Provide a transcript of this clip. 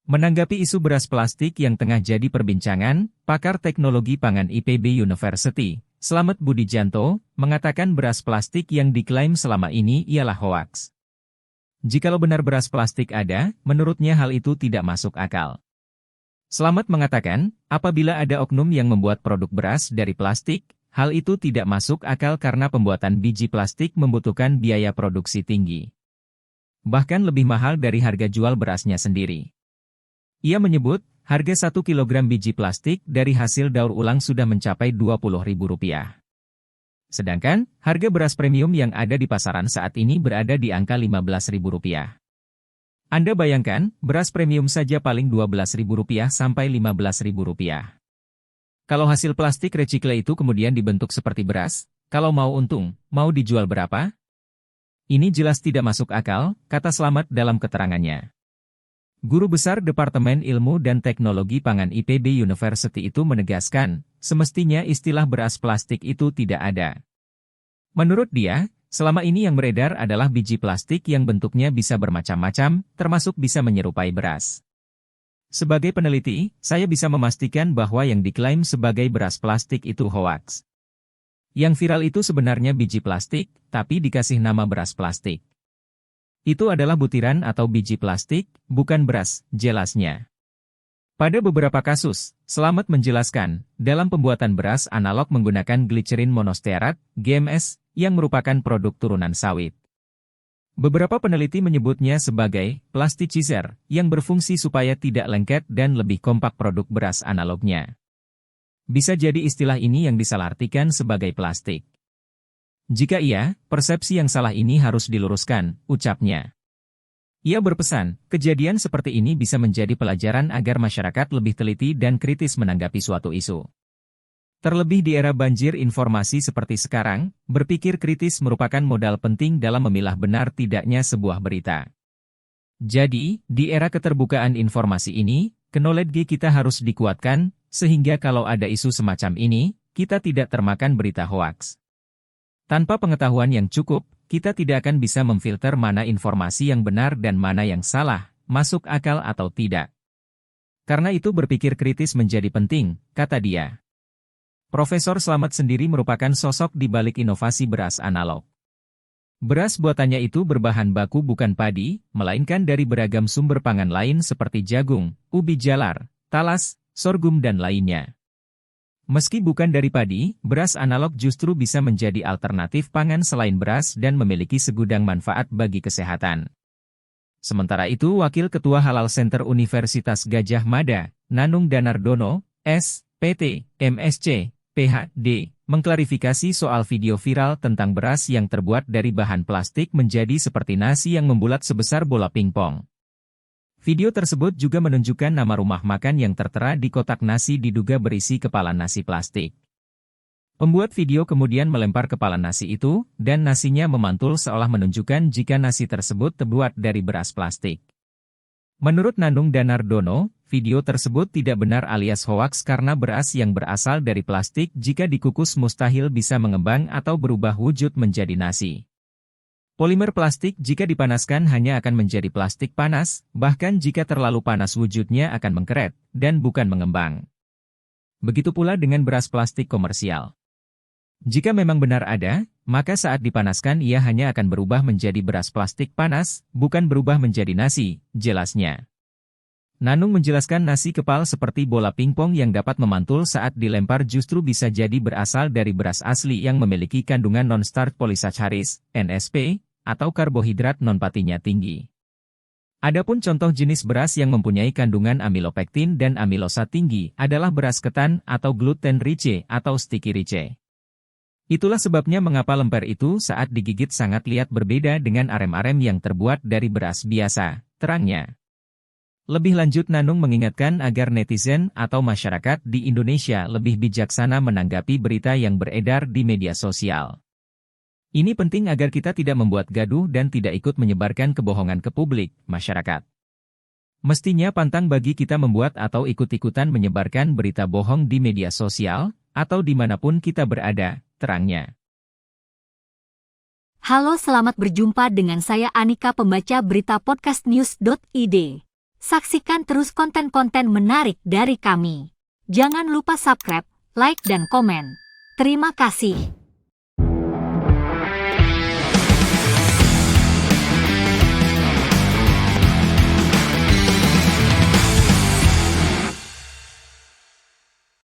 Menanggapi isu beras plastik yang tengah jadi perbincangan, pakar teknologi pangan IPB University, Slamet Budijanto, mengatakan beras plastik yang diklaim selama ini ialah hoaks. Jikalau benar beras plastik ada, menurutnya hal itu tidak masuk akal. Slamet mengatakan, apabila ada oknum yang membuat produk beras dari plastik, hal itu tidak masuk akal karena pembuatan biji plastik membutuhkan biaya produksi tinggi. Bahkan lebih mahal dari harga jual berasnya sendiri. Ia menyebut, harga 1 kg biji plastik dari hasil daur ulang sudah mencapai Rp20.000. Sedangkan, harga beras premium yang ada di pasaran saat ini berada di angka Rp15.000. Anda bayangkan, beras premium saja paling Rp12.000 sampai Rp15.000. Kalau hasil plastik recycle itu kemudian dibentuk seperti beras, kalau mau untung, mau dijual berapa? Ini jelas tidak masuk akal, kata Slamet dalam keterangannya. Guru Besar Departemen Ilmu dan Teknologi Pangan IPB University itu menegaskan, semestinya istilah beras plastik itu tidak ada. Menurut dia, selama ini yang beredar adalah biji plastik yang bentuknya bisa bermacam-macam, termasuk bisa menyerupai beras. Sebagai peneliti, saya bisa memastikan bahwa yang diklaim sebagai beras plastik itu hoaks. Yang viral itu sebenarnya biji plastik, tapi dikasih nama beras plastik. Itu adalah butiran atau biji plastik, bukan beras, jelasnya. Pada beberapa kasus, Slamet menjelaskan, dalam pembuatan beras analog menggunakan glicerin monostearat, GMS, yang merupakan produk turunan sawit. Beberapa peneliti menyebutnya sebagai plasticizer, yang berfungsi supaya tidak lengket dan lebih kompak produk beras analognya. Bisa jadi istilah ini yang disalahartikan sebagai plastik. Jika iya, persepsi yang salah ini harus diluruskan, ucapnya. Ia berpesan, kejadian seperti ini bisa menjadi pelajaran agar masyarakat lebih teliti dan kritis menanggapi suatu isu. Terlebih di era banjir informasi seperti sekarang, berpikir kritis merupakan modal penting dalam memilah benar tidaknya sebuah berita. Jadi, di era keterbukaan informasi ini, knowledge kita harus dikuatkan, sehingga kalau ada isu semacam ini, kita tidak termakan berita hoaks. Tanpa pengetahuan yang cukup, kita tidak akan bisa memfilter mana informasi yang benar dan mana yang salah, masuk akal atau tidak. Karena itu berpikir kritis menjadi penting, kata dia. Profesor Slamet sendiri merupakan sosok di balik inovasi beras analog. Beras buatannya itu berbahan baku bukan padi, melainkan dari beragam sumber pangan lain seperti jagung, ubi jalar, talas, sorghum dan lainnya. Meski bukan dari padi, beras analog justru bisa menjadi alternatif pangan selain beras dan memiliki segudang manfaat bagi kesehatan. Sementara itu Wakil Ketua Halal Center Universitas Gadjah Mada, Nanung Danardono, S.Pt., MSc, PhD, mengklarifikasi soal video viral tentang beras yang terbuat dari bahan plastik menjadi seperti nasi yang membulat sebesar bola pingpong. Video tersebut juga menunjukkan nama rumah makan yang tertera di kotak nasi diduga berisi kepala nasi plastik. Pembuat video kemudian melempar kepala nasi itu, dan nasinya memantul seolah menunjukkan jika nasi tersebut terbuat dari beras plastik. Menurut Nanung Danardono, video tersebut tidak benar alias hoaks karena beras yang berasal dari plastik jika dikukus mustahil bisa mengembang atau berubah wujud menjadi nasi. Polimer plastik jika dipanaskan hanya akan menjadi plastik panas, bahkan jika terlalu panas wujudnya akan mengkeret, dan bukan mengembang. Begitu pula dengan beras plastik komersial. Jika memang benar ada, maka saat dipanaskan ia hanya akan berubah menjadi beras plastik panas, bukan berubah menjadi nasi, jelasnya. Nanung menjelaskan nasi kepal seperti bola pingpong yang dapat memantul saat dilempar justru bisa jadi berasal dari beras asli yang memiliki kandungan non-starch polysaccharide, NSP, atau karbohidrat non-patinya tinggi. Adapun contoh jenis beras yang mempunyai kandungan amilopektin dan amilosa tinggi adalah beras ketan atau gluten-rich atau sticky-rich. Itulah sebabnya mengapa lemper itu saat digigit sangat lihat berbeda dengan arem-arem yang terbuat dari beras biasa, terangnya. Lebih lanjut Nanung mengingatkan agar netizen atau masyarakat di Indonesia lebih bijaksana menanggapi berita yang beredar di media sosial. Ini penting agar kita tidak membuat gaduh dan tidak ikut menyebarkan kebohongan ke publik, masyarakat. Mestinya pantang bagi kita membuat atau ikut-ikutan menyebarkan berita bohong di media sosial, atau dimanapun kita berada, terangnya. Halo, selamat berjumpa dengan saya Anika, pembaca berita podcastnews.id. Saksikan terus konten-konten menarik dari kami. Jangan lupa subscribe, like, dan komen. Terima kasih.